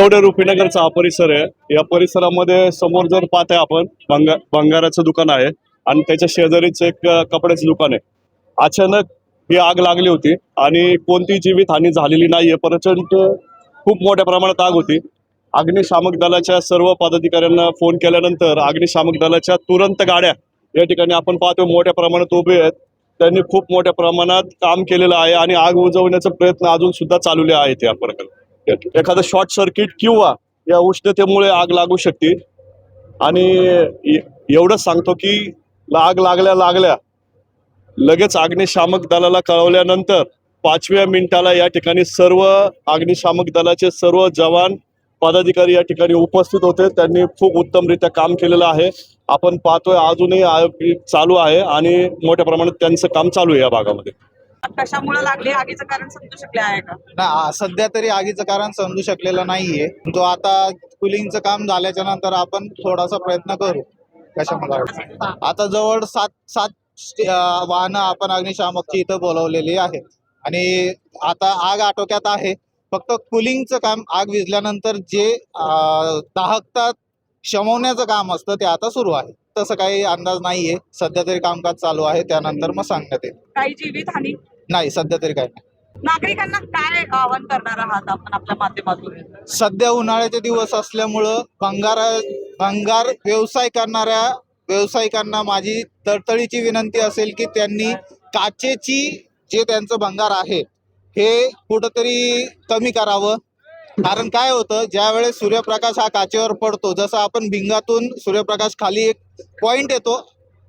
Road रुपीनगरचा हा परिसर आहे। या परिसरामध्ये समोर जर पाहताय आपण भंगाराचं दुकान आहे आणि त्याच्या शेजारीच एक कपड्याचं दुकान आहे। अचानक ही आग लागली होती आणि कोणती जीवित हानी झालेली नाहीये, परंतु खूप मोठ्या प्रमाणात आग होती। अग्निशामक दलाच्या सर्व पदाधिकाऱ्यांना फोन केल्यानंतर अग्निशामक दलाच्या तुरंत गाड्या या ठिकाणी आपण पाहतो मोठ्या प्रमाणात उभे आहेत। त्यांनी खूप मोठ्या प्रमाणात काम केलेलं आहे आणि आग बुझवण्याचा प्रयत्न अजून सुद्धा चालू आहेत। या प्रकारे एखादं शॉर्ट सर्किट किंवा या उष्णतेमुळे आग लागू शकते आणि एवढंच सांगतो की आग लागल्या लगेच अग्निशामक दलाला कळवल्यानंतर 5व्या मिनिटाला या ठिकाणी सर्व अग्निशामक दलाचे सर्व जवान पदाधिकारी या ठिकाणी उपस्थित होते। त्यांनी खूप उत्तमरित्या काम केलेलं आहे। आपण पाहतोय अजूनही आग चालू आहे आणि मोठ्या प्रमाणात त्यांचं काम चालू आहे या भागामध्ये। कशामुळे लागले आगीचं कारण समजू शकले आहे का? ना सध्या तरी आगीचं कारण समजू शकलेलं नाहीये। तो आता कुलिंगचं काम झाल्याच्या नंतर आपण थोडासा प्रयत्न करू कशामुळे। आता जवळ सात वाहनं आपण अग्निशामकची इथं बोलवलेली आहेत आणि आता आग आटोक्यात आहे। फक्त कुलिंगचं काम आग विझल्यानंतर जे दाहकता शमवण्याचं काम असतं ते आता सुरू आहे। तसं काही अंदाज नाहीये, सध्या तरी कामकाज चालू आहे, त्यानंतर मग सांगण्यात येईल। काही जीवित हानी नाही, सध्या तरी काही नाही। नागरिकांना काय आवाहन करणार आहात आपण आपल्या माध्यमातून? सध्या उन्हाळ्याचे दिवस असल्यामुळं भंगार व्यवसाय करणाऱ्या व्यावसायिकांना माझी तळतळीची विनंती असेल की त्यांनी काचेची जे त्यांचं भंगार आहे हे कुठंतरी कमी करावं। कारण काय होतं, ज्या वेळेस सूर्यप्रकाश हा काचेवर पडतो, जसं आपण भिंगातून सूर्यप्रकाश खाली एक पॉइंट येतो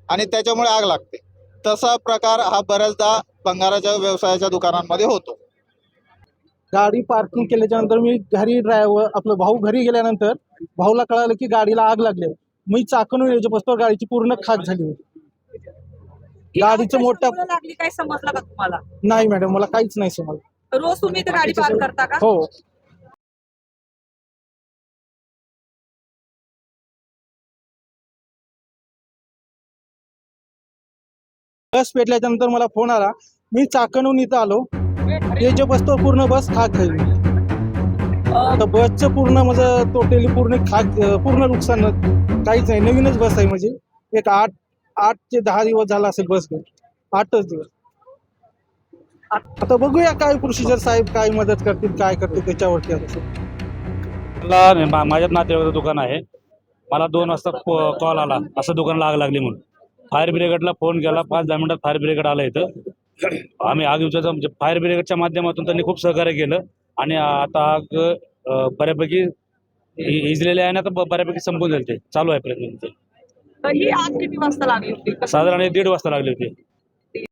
आणि त्याच्यामुळे आग लागते, तसा प्रकार हा बऱ्याचदा भंगाराच्या व्यवसायाच्या दुकानांमध्ये होतो। गाडी पार्किंग केल्याच्या नंतर मी घरी आपलं भाऊ घरी गेल्यानंतर भाऊला कळालं की गाडीला आग लागली। मी चाकून यायच्या बसतो, गाडीची पूर्ण खाक झाली होती। गाडीचं मोठा लागली काय समजलं का तुम्हाला? नाही मॅडम, मला काहीच नाही समजलं। रोज तुम्ही इथे गाडी पार्क करता का? हो। बस पेटल्याच्या नंतर मला फोन आला, मी चाकणहून इथं आलो, याच्या बसतो पूर्ण बस खाक झाली। आता बसचं पूर्ण माझं टोटली पूर्ण खाक, पूर्ण नुकसान, काहीच नाही। नवीनच बस आहे, म्हणजे एक 8 ते 10 दिवस झाला असेल बस घेऊन, 8च दिवस। आता बघूया काय प्रोसिजर साहेब काय मदत करतील काय करतील त्याच्यावरती आहे। मला माझ्याच नातेवाईकाचं दुकान आहे, मला 2 वाजता कॉल आला असं दुकानाला आग लागली म्हणून। फायर ब्रिगेडला फोन केला, 5-10 मिनिटात फायर ब्रिगेड आलं इथं। आम्ही आग विझवण्याचं म्हणजे फायर ब्रिगेडच्या माध्यमातून त्यांनी खूप सहकार्य केलं आणि आता आग बऱ्यापैकी इजलेली आहे ना, तर बऱ्यापैकी संपून जाईल, ते चालू आहे प्रयत्न। तर ही आग किती वाजता लागली होती? साधारण 1:30 वाजता लागली होती।